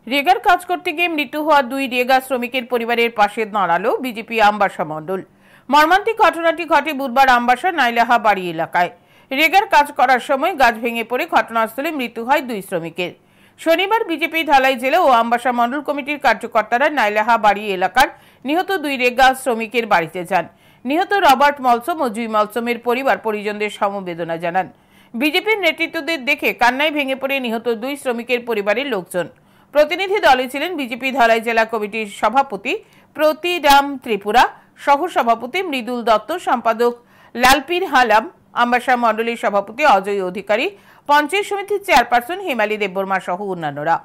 রেগার কাজ করতে গিয়ে মৃত্যু হওয়া 2 রেগা শ্রমিকের পরিবারের পাশে দাঁড়ালো বিজেপি আমবাসা মণ্ডল। মর্মান্তিক ঘটনাটি ঘটে বুধবার আমবাসা নাইলাহা বাড়ি এলাকায়। রেগার কাজ করার সময় গাছ ভেঙে পড়ে ঘটনাস্থলে মৃত্যু হয় 2 শ্রমিকের। শনিবার বিজেপি ঢালাই জেলা ও আমবাসা মণ্ডল কমিটির কার্যকর্তারা নাইলাহা বাড়ি এলাকার নিহত 2 রেগা শ্রমিকের বাড়িতে যান। নিহত রবার্ট মলসম ও জুই মলসমের পরিবার পরিজনদের সমবেদনা জানান। বিজেপির নেতৃত্বদের দেখে কান্নায় ভেঙে পড়ে নিহত 2 শ্রমিকের পরিবারের লোকজন। প্রতিনিধি দলে ছিলেন বিজেপি ধালাই জেলা কমিটির সভাপতি প্রতিরাম ত্রিপুরা, সহ সভাপতি মৃদুল দত্ত, সম্পাদক লালপীর হালাম, আমবাসা মণ্ডলের সভাপতি অজয় অধিকারী, পঞ্চায়েত সমিতির চেয়ারপারসন হেমালী দেববর্মা সহ অন্যান্যরা।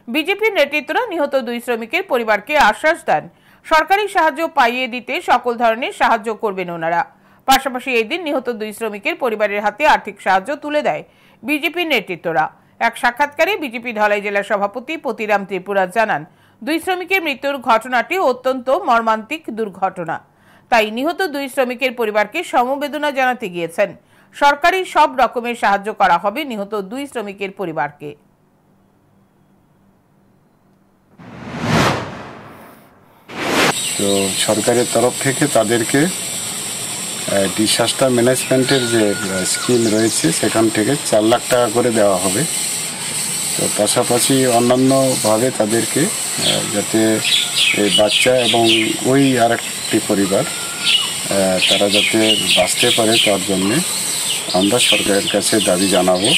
বিজেপির নেতৃত্বরা নিহত 2 শ্রমিকের পরিবারকে আশ্বাস দেন সরকারি সাহায্য পাইয়ে দিতে সকল ধরনের সাহায্য করবেন ওনারা। পাশাপাশি এই দিন নিহত 2 শ্রমিকের পরিবারের হাতে আর্থিক সাহায্য তুলে দেয় বিজেপির নেতৃত্বরা। এক সাক্ষাৎকারে বিজেপি ধলাই জেলা সভাপতি প্রতিরাম ত্রিপুরা জানান, 2 শ্রমিকের মৃত্যুর ঘটনাটি অত্যন্ত মর্মান্তিক দুর্ঘটনা। তাই নিহত 2 শ্রমিকের পরিবারকে সমবেদনা জানাতে গিয়েছেন। সরকারি সব রকমের সাহায্য করা হবে নিহত 2 শ্রমিকের পরিবারকে। তো সরকারের তরফ থেকে তাদেরকে ডিসাস্টার ম্যানেজমেন্টের যে স্কিম রয়েছে সেখান থেকে 4 লাখ টাকা করে দেওয়া হবে। তো পাশাপাশি অন্যান্যভাবে তাদেরকে যাতে এই বাচ্চা এবং ওই আরেকটি পরিবার তারা যাতে বাঁচতে পারে তার জন্যে আমরা সরকারের কাছে দাবি জানাবো।